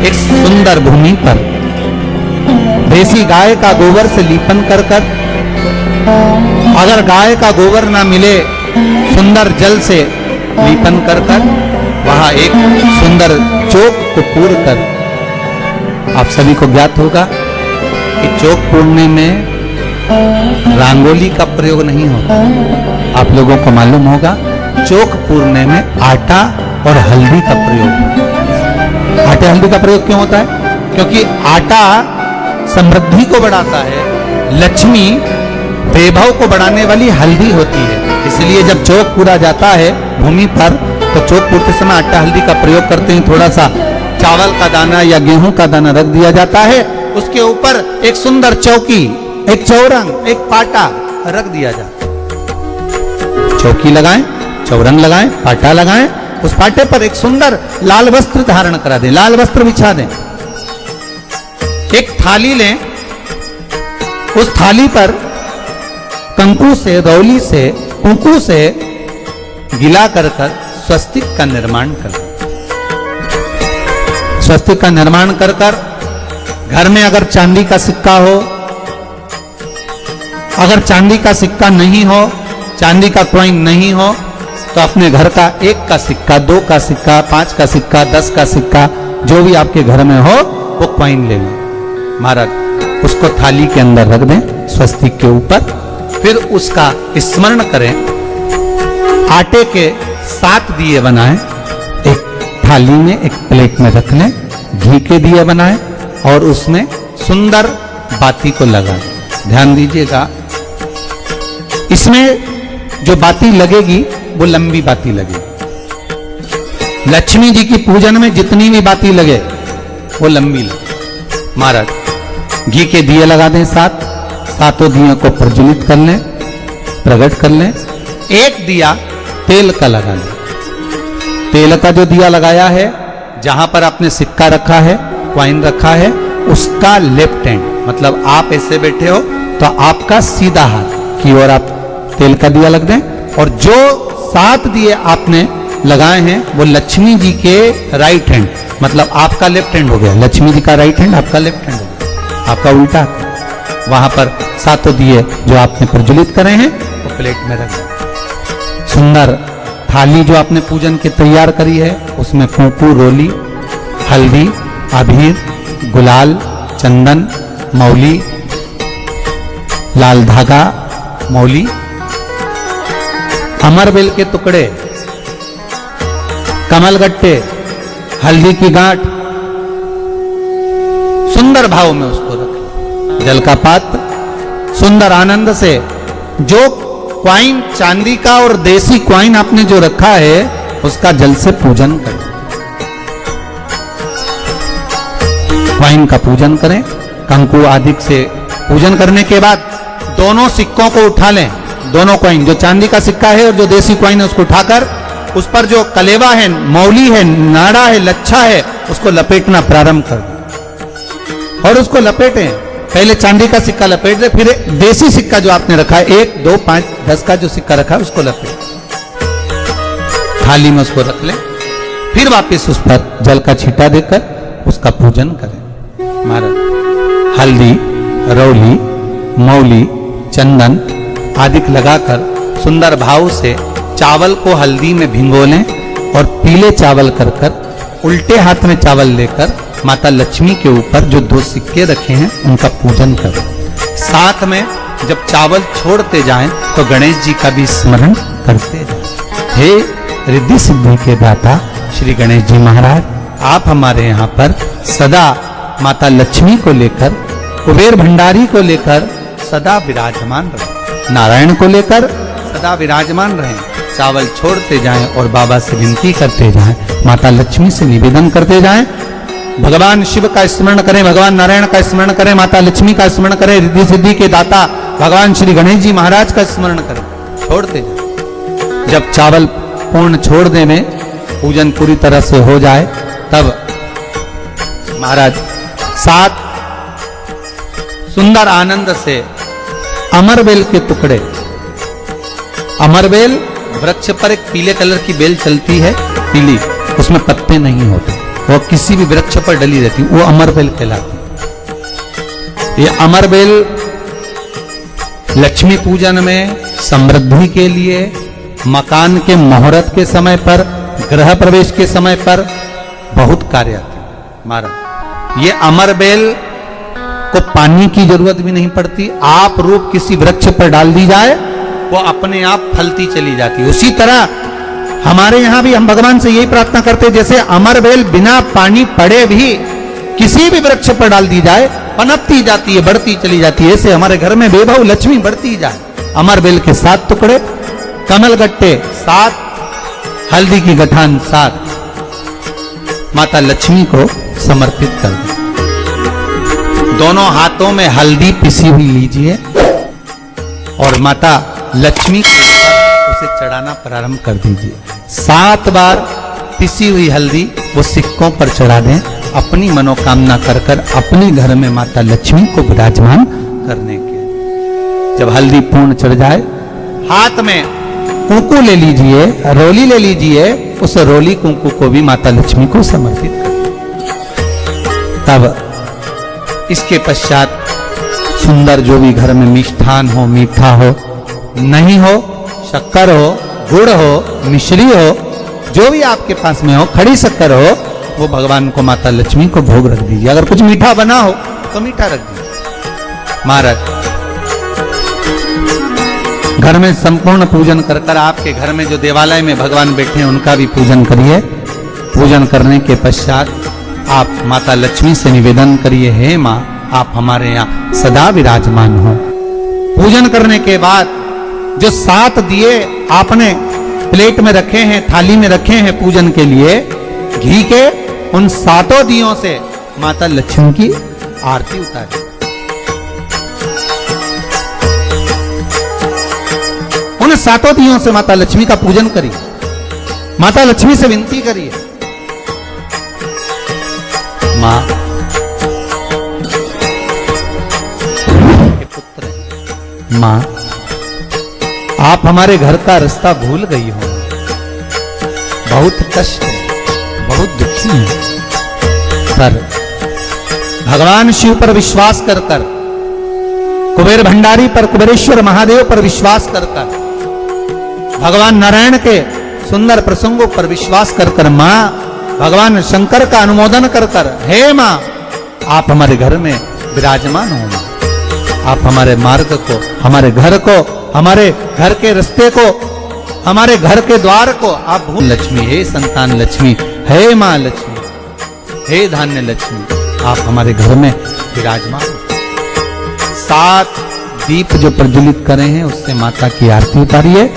एक सुंदर भूमि पर देसी गाय का गोबर से लीपन कर कर, अगर गाय का गोबर ना मिले सुंदर जल से लीपन कर कर, वहां एक सुंदर चौक को पूर कर, आप सभी को ज्ञात होगा कि चौक पूरने में रंगोली का प्रयोग नहीं होता। आप लोगों को मालूम होगा चौक पूरने में आटा और हल्दी का प्रयोग होता है। आटे हल्दी का प्रयोग क्यों होता है? क्योंकि आटा समृद्धि को बढ़ाता है, लक्ष्मी वैभव को बढ़ाने वाली हल्दी होती है। इसलिए जब चौक पूरा जाता है भूमि पर तो चौक पूरते समय आटा हल्दी का प्रयोग करते हैं। थोड़ा सा चावल का दाना या गेहूं का दाना रख दिया जाता है, उसके ऊपर एक सुंदर चौकी, एक चौरंग, एक पाटा रख दिया जाता है। चौकी लगाएं, चौरंग लगाएं, पाटा लगाएं, उस पाटे पर एक सुंदर लाल वस्त्र धारण करा दें, लाल वस्त्र बिछा दें। एक थाली लें, उस थाली पर कंकु से, रौली से, कुंकू से गिला कर कर स्वस्तिक का निर्माण कर, स्वस्तिक का निर्माण कर कर घर में अगर चांदी का सिक्का हो, अगर चांदी का सिक्का नहीं हो, चांदी का कॉइन नहीं हो, तो अपने घर का 1 का सिक्का, 2 का सिक्का, 5 का सिक्का, 10 का सिक्का, जो भी आपके घर में हो वो कॉइन ले लें। महाराज उसको थाली के अंदर रख दें स्वस्तिक के ऊपर, फिर उसका स्मरण करें। आटे के 7 दिए बनाएं, एक थाली में, एक प्लेट में रख लें, घी के दिए बनाएं और उसमें सुंदर बाती को लगाएं। ध्यान दीजिएगा, इसमें जो बाती लगेगी वो लंबी बाती लगेगी। लक्ष्मी जी की पूजन में जितनी भी बाती लगे वो लंबी लगे। महाराज घी के दिए लगा दें 7, सातों दियों को प्रज्वलित कर लें, प्रकट कर लें। एक दिया तेल का लगा लें। तेल का जो दिया लगाया है, जहां पर आपने सिक्का रखा है, कॉइन रखा है, उसका लेफ्ट हैंड, मतलब आप ऐसे बैठे हो तो आपका सीधा हाथ की ओर आप तेल का दिया लग दें। और जो 7 दिए आपने लगाए हैं वो लक्ष्मी जी के राइट हैंड, मतलब आपका लेफ्ट हैंड हो गया, लक्ष्मी जी का राइट हैंड, आपका लेफ्ट हैंड हो गया, आपका उल्टा। वहां पर 7 दिए जो आपने प्रज्वलित करे हैं वो प्लेट में रख दें। सुंदर थाली जो आपने पूजन की तैयार करी है उसमें कुंकू, रोली, हल्दी, अबीर, गुलाल, चंदन, मौली, लाल धागा, मौली, अमरबेल के टुकड़े, कमलगट्टे, हल्दी की गांठ, सुंदर भाव में उसको रखें। जल का पात्र सुंदर आनंद से, जो क्वाइन चांदी का और देसी क्वाइन आपने जो रखा है उसका जल से पूजन करें। क्वाइन का पूजन करें, कंकु आदि से पूजन करने के बाद दोनों सिक्कों को उठा लें। दोनों कॉइन, जो चांदी का सिक्का है और जो देसी कॉइन है, उसको उठाकर उस पर जो कलेवा है, मौली है, नाड़ा है, लच्छा है, उसको लपेटना प्रारंभ कर दें और उसको लपेटें। पहले चांदी का सिक्का लपेट दे, फिर देसी सिक्का जो आपने रखा है 1, 2, 5, 10 का जो सिक्का रखा है उसको लपेट, थाली में उसको रख लें। फिर वापस उस पर जल का छींटा देकर उसका पूजन करें। महाराज हल्दी, रौली, मौली, चंदन आदि लगाकर सुंदर भाव से चावल को हल्दी में भिगो लें और पीले चावल कर कर उल्टे हाथ में चावल लेकर माता लक्ष्मी के ऊपर जो 2 सिक्के रखे हैं उनका पूजन करें। साथ में जब चावल छोड़ते जाएं तो गणेश जी का भी स्मरण करते जाएं। हे रिद्धि सिद्धि के दाता श्री गणेश जी महाराज, आप हमारे यहाँ पर सदा माता लक्ष्मी को लेकर, कुबेर भंडारी को लेकर सदा विराजमान रहे, नारायण को लेकर सदा विराजमान रहें। चावल छोड़ते जाएं और बाबा से विनती करते जाएं, माता लक्ष्मी से निवेदन करते जाएं। भगवान शिव का स्मरण करें, भगवान नारायण का स्मरण करें, माता लक्ष्मी का स्मरण करें, रिद्धि सिद्धि के दाता भगवान श्री गणेश जी महाराज का स्मरण करें, छोड़ते जाएं। जब चावल पूर्ण छोड़ दे में पूजन पूरी तरह से हो जाए तब महाराज 7 सुंदर आनंद से अमरबेल के टुकड़े, अमरबेल वृक्ष पर एक पीले कलर की बेल चलती है, पीली, उसमें पत्ते नहीं होते, वो किसी भी वृक्ष पर डली रहती, वो अमरबेल कहलाती। ये अमरबेल लक्ष्मी पूजन में, समृद्धि के लिए, मकान के मुहूर्त के समय पर, गृह प्रवेश के समय पर बहुत कार्य आती है महाराज। ये अमरबेल को पानी की जरूरत भी नहीं पड़ती, आप रूप किसी वृक्ष पर डाल दी जाए वो अपने आप फलती चली जाती है। उसी तरह हमारे यहां भी हम भगवान से यही प्रार्थना करते हैं, जैसे अमरबेल बिना पानी पड़े भी किसी भी वृक्ष पर डाल दी जाए पनपती जाती है, बढ़ती चली जाती है, ऐसे हमारे घर में वैभव लक्ष्मी बढ़ती जाए। अमरबेल के 7 टुकड़े, कमल गट्टे 7, हल्दी की गठान 7 माता लक्ष्मी को समर्पित कर दें। दोनों हाथों में हल्दी पिसी हुई लीजिए और माता लक्ष्मी को उसे चढ़ाना प्रारंभ कर दीजिए। 7 बार पिसी हुई हल्दी वो सिक्कों पर चढ़ा दें, अपनी मनोकामना कर कर अपने घर में माता लक्ष्मी को विराजमान करने के। जब हल्दी पूर्ण चढ़ जाए, हाथ में कुंकू ले लीजिए, रोली ले लीजिए, उस रोली कुंकू को भी माता लक्ष्मी को समर्पित कर। तब इसके पश्चात सुंदर जो भी घर में मिष्ठान हो, मीठा हो, नहीं हो, शक्कर हो, गुड़ हो, मिश्री हो, जो भी आपके पास में हो, खड़ी शक्कर हो, वो भगवान को माता लक्ष्मी को भोग रख दीजिए। अगर कुछ मीठा बना हो तो मीठा रख दीजिए। महाराज घर में संपूर्ण पूजन कर कर आपके घर में जो देवालय में भगवान बैठे हैं उनका भी पूजन करिए। पूजन करने के पश्चात आप माता लक्ष्मी से निवेदन करिए, हे माँ आप हमारे यहाँ सदा विराजमान हो। पूजन करने के बाद जो 7 दिए आपने प्लेट में रखे हैं, थाली में रखे हैं पूजन के लिए, घी के उन 7 दियों से माता लक्ष्मी की आरती उतारिए। उन 7 दियों से माता लक्ष्मी का पूजन करिए। माता लक्ष्मी से विनती करिए, मां के पुत्र, मां आप हमारे घर का रास्ता भूल गई हो, बहुत कष्ट है, बहुत दुखी है, पर भगवान शिव पर विश्वास कर कर, कुबेर भंडारी पर, कुबेरेश्वर महादेव पर विश्वास कर कर, भगवान नारायण के सुंदर प्रसंगों पर विश्वास कर कर, मां भगवान शंकर का अनुमोदन कर कर, हे मां आप हमारे घर में विराजमान हो। मां आप हमारे मार्ग को, हमारे घर को, हमारे घर के रास्ते को, हमारे घर के द्वार को आप भूल। लक्ष्मी, हे संतान लक्ष्मी, हे मां लक्ष्मी, हे धान्य लक्ष्मी, आप हमारे घर में विराजमान हो। 7 दीप जो प्रज्वलित करे हैं उससे माता की आरती उतारिए।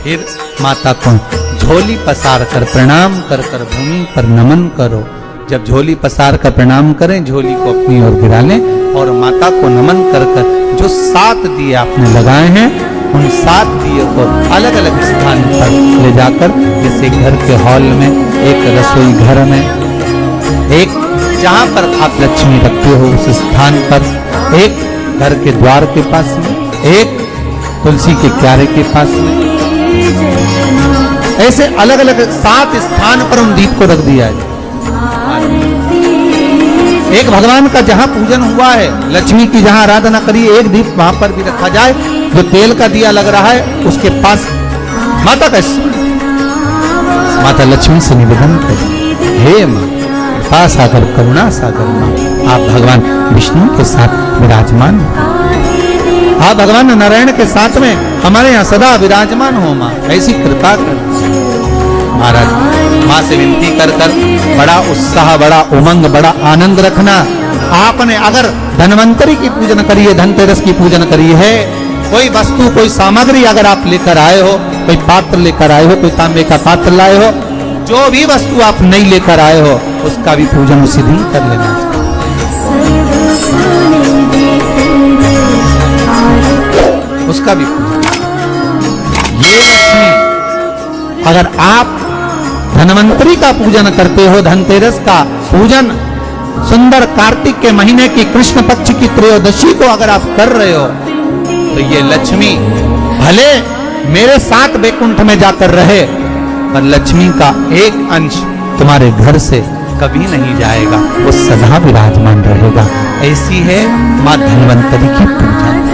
फिर माता को झोली पसार कर प्रणाम कर कर भूमि पर नमन करो। जब झोली पसार कर प्रणाम करें, झोली को अपनी ओर गिरा लें और माता को नमन कर कर जो 7 दिए आपने लगाए हैं उन 7 दिए को अलग अलग स्थान पर ले जाकर, जैसे घर के हॉल में, एक रसोई घर में, एक जहां पर आप लक्ष्मी रखते हो उस स्थान पर, एक घर के द्वार के पास में, एक तुलसी के क्यारे के पास में, ऐसे अलग अलग 7 स्थान पर उन दीप को रख दिया है। एक भगवान का जहां पूजन हुआ है, लक्ष्मी की जहां आराधना करी, एक दीप वहां पर भी रखा जाए। जो तेल का दिया लग रहा है उसके पास माता का, माता लक्ष्मी से निवेदन करें, हे मां कृपा सागर, करुणा सागर मां, आप भगवान विष्णु के साथ विराजमान हो, आप भगवान नारायण के साथ में हमारे यहाँ सदा विराजमान हो। मां ऐसी कृपा कर। महाराज मां से विनती कर कर बड़ा उत्साह, बड़ा उमंग, बड़ा आनंद रखना। आपने अगर धन्वंतरी की पूजन करी है, धनतेरस की पूजन करी है, कोई वस्तु, कोई सामग्री अगर आप लेकर आए हो, कोई पात्र लेकर आए हो, कोई तांबे का पात्र लाए हो, जो भी वस्तु आप नहीं लेकर आए हो उसका भी पूजन उसी दिन कर लेना चाहिए। उसका भी पूजन। ये लक्ष्मी, अगर आप धन्वंतरी का पूजन करते हो, धनतेरस का पूजन सुंदर कार्तिक के महीने की कृष्ण पक्ष की त्रयोदशी को अगर आप कर रहे हो, तो ये लक्ष्मी भले मेरे साथ वैकुंठ में जाकर रहे, पर लक्ष्मी का एक अंश तुम्हारे घर से कभी नहीं जाएगा, वो सदा विराजमान रहेगा। ऐसी है मां धन्वंतरी की पूजा।